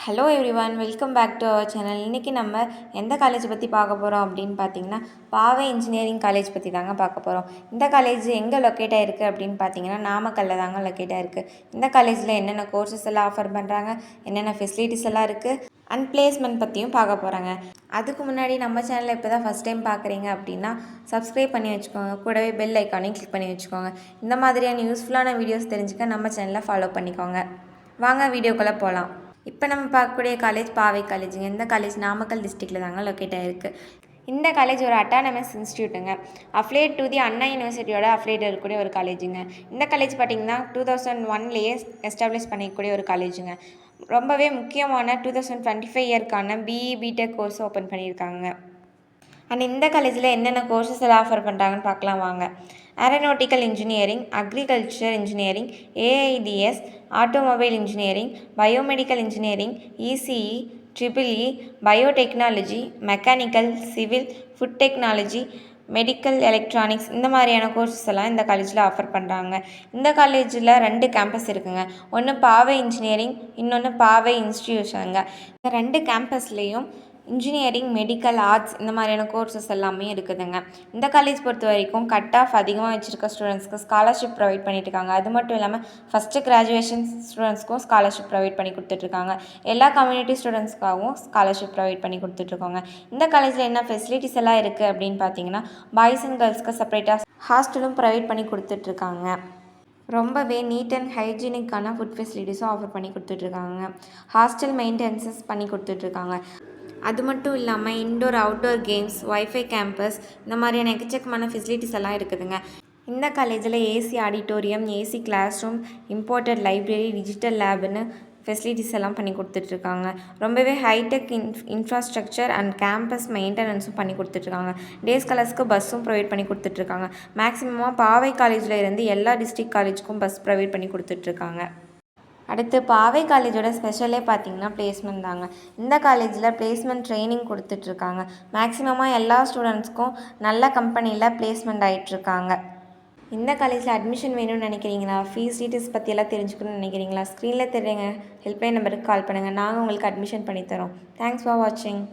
Hello everyone, welcome back to our channel. இன்றைக்கி நம்ம எந்த காலேஜ் பற்றி பார்க்க போகிறோம் அப்படின்னு பார்த்தீங்கன்னா, பாவை இன்ஜினியரிங் காலேஜ் பற்றி தாங்க பார்க்க போகிறோம். இந்த காலேஜ் எங்கே லொக்கேட் ஆகிருக்கு அப்படின்னு பார்த்தீங்கன்னா, நாமக்கல்லில் தாங்க லொக்கேட் ஆகிருக்கு. இந்த காலேஜில் என்னென்ன கோர்சஸ் எல்லாம் ஆஃபர் பண்ணுறாங்க, என்னென்ன ஃபெசிலிட்டிஸ் எல்லாம் இருக்குது அண்ட் பிளேஸ்மெண்ட் பற்றியும் பார்க்க போகிறாங்க. அதுக்கு முன்னாடி நம்ம சேனலில் இப்போ தான் ஃபஸ்ட் டைம் பார்க்குறீங்க அப்படின்னா சப்ஸ்கிரைப் பண்ணி வச்சுக்கோங்க. கூடவே பெல் ஐக்கானையும் கிளிக் பண்ணி வச்சுக்கோங்க. இந்த மாதிரியான யூஸ்ஃபுல்லான வீடியோஸ் தெரிஞ்சுக்க நம்ம சேனலை ஃபாலோ பண்ணிக்கோங்க. வாங்க வீடியோக்குள்ளே போகலாம். இப்போ நம்ம பார்க்கக்கூடிய காலேஜ் பாவை காலேஜுங்க. இந்த காலேஜ் நாமக்கல் டிஸ்ட்ரிக்டில் தாங்க லொக்கேட் ஆகிருக்கு. இந்த காலேஜ் ஒரு அட்டானமஸ் இன்ஸ்டியூட்டுங்க. அஃப்லேட் டு தி அண்ணா யூனிவர்சிட்டியோட அஃப்லேட் இருக்கக்கூடிய ஒரு காலேஜுங்க. இந்த காலேஜ் பார்த்திங்கன்னா 2001 எஸ்டாப்ளிஷ் பண்ணிக்கூடிய ஒரு காலேஜுங்க. ரொம்பவே முக்கியமான 2025 இயர்க்கான பிஇ பிடெக் கோர்ஸ் ஓப்பன் பண்ணியிருக்காங்க. அண்ட் இந்த காலேஜில் என்னென்ன கோர்சஸ் எல்லாம் ஆஃபர் பண்ணுறாங்கன்னு பார்க்கலாம் வாங்க. Aeronautical engineering, agriculture engineering, AIDS, automobile engineering, biomedical engineering, ECE, triple E, biotechnology, mechanical, civil, food technology, medical electronics, இந்த மாதிரியான கோர்சஸ் எல்லாம் இந்த காலேஜில் ஆஃபர் பண்ணுறாங்க. இந்த காலேஜில் 2 கேம்பஸ் இருக்குங்க. ஒன்று பாவை இன்ஜினியரிங், இன்னொன்று பாவை இன்ஸ்டியூஷனுங்க. இந்த 2 கேம்பஸ்லேயும் இன்ஜினியரிங், மெடிக்கல், ஆர்ட்ஸ் இந்த மாதிரியான கோர்சஸ் எல்லாமே இருக்குதுங்க. இந்த காலேஜ் பொறுத்த வரைக்கும் கட் ஆஃப் அதிகமாக வச்சுருக்க ஸ்டூடெண்ட்ஸ்க்கு ஸ்காலர்ஷிப் ப்ரொவைட் பண்ணிட்டுருக்காங்க. அது மட்டும் இல்லாமல் ஃபஸ்ட்டு கிராஜுவேஷன் ஸ்டூடெண்ட்ஸ்க்கும் ஸ்காலர்ஷிப் ப்ரொவைட் பண்ணி கொடுத்துட்ருக்காங்க. எல்லா கம்யூனிட்டி ஸ்டூடெண்ட்ஸ்க்காகவும் ஸ்காலர்ஷிப் ப்ரொவைட் பண்ணி கொடுத்துட்ருக்காங்க. இந்த காலேஜில் என்ன ஃபெசிலிட்டிஸ் எல்லாம் இருக்குது அப்படின்னு பார்த்தீங்கன்னா, பாய்ஸ் அண்ட் கேர்ள்ஸ்க்கு செப்பரேட்டாக ஹாஸ்டலும் ப்ரொவைட் பண்ணி கொடுத்துட்ருக்காங்க. ரொம்பவே நீட் அண்ட் ஹைஜீனிக்கான ஃபுட் ஃபெசிலிட்டிஸும் ஆஃபர் பண்ணி கொடுத்துட்ருக்காங்க. ஹாஸ்டல் மெயின்டெனன்சஸ் பண்ணி கொடுத்துட்ருக்காங்க. அது மட்டும் இல்லாமல் indoor outdoor games, wifi campus, இந்த மாதிரியான எக்கச்சக்கமான ஃபெசிலிட்டிஸ் எல்லாம் இருக்குதுங்க. இந்த காலேஜில் AC auditorium, AC classroom, imported library, digital லேப்னு ஃபெசிலிட்டிஸ் எல்லாம் பண்ணி கொடுத்துட்ருக்காங்க. ரொம்பவே ஹைடெக் இன்ஃப்ராஸ்ட்ரக்சர் அண்ட் கேம்பஸ் மெயின்டெனன்ஸும் பண்ணி கொடுத்துட்ருக்காங்க. டே ஸ்காலர்ஸ்க்கு பஸ்ஸும் ப்ரொவைட் பண்ணி கொடுத்துட்ருக்காங்க. மேக்ஸிமமாக பாவை காலேஜில் இருந்து எல்லா டிஸ்ட்ரிக்ட் காலேஜுக்கும் பஸ் ப்ரொவைட் பண்ணி கொடுத்துட்ருக்காங்க. அடுத்து பாவை காலேஜோட ஸ்பெஷலே பார்த்திங்கன்னா பிளேஸ்மெண்ட் தாங்க. இந்த காலேஜில் பிளேஸ்மெண்ட் ட்ரைனிங் கொடுத்துட்ருக்காங்க. மேக்ஸிமமாக எல்லா ஸ்டூடெண்ட்ஸ்க்கும் நல்ல கம்பெனியில் பிளேஸ்மெண்ட் ஆகிட்ருக்காங்க. இந்த காலேஜில் அட்மிஷன் வேணும்னு நினைக்கிறீங்களா? ஃபீஸ் டீட்டெயில்ஸ் பற்றியெல்லாம் தெரிஞ்சுக்கணும்னு நினைக்கிறீங்களா? ஸ்க்ரீனில் தெரியுங்க ஹெல்ப்லைன் நம்பருக்கு கால் பண்ணுங்கள். நாங்கள் உங்களுக்கு அட்மிஷன் பண்ணித்தரோம். தேங்க்ஸ் ஃபார் வாட்சிங்.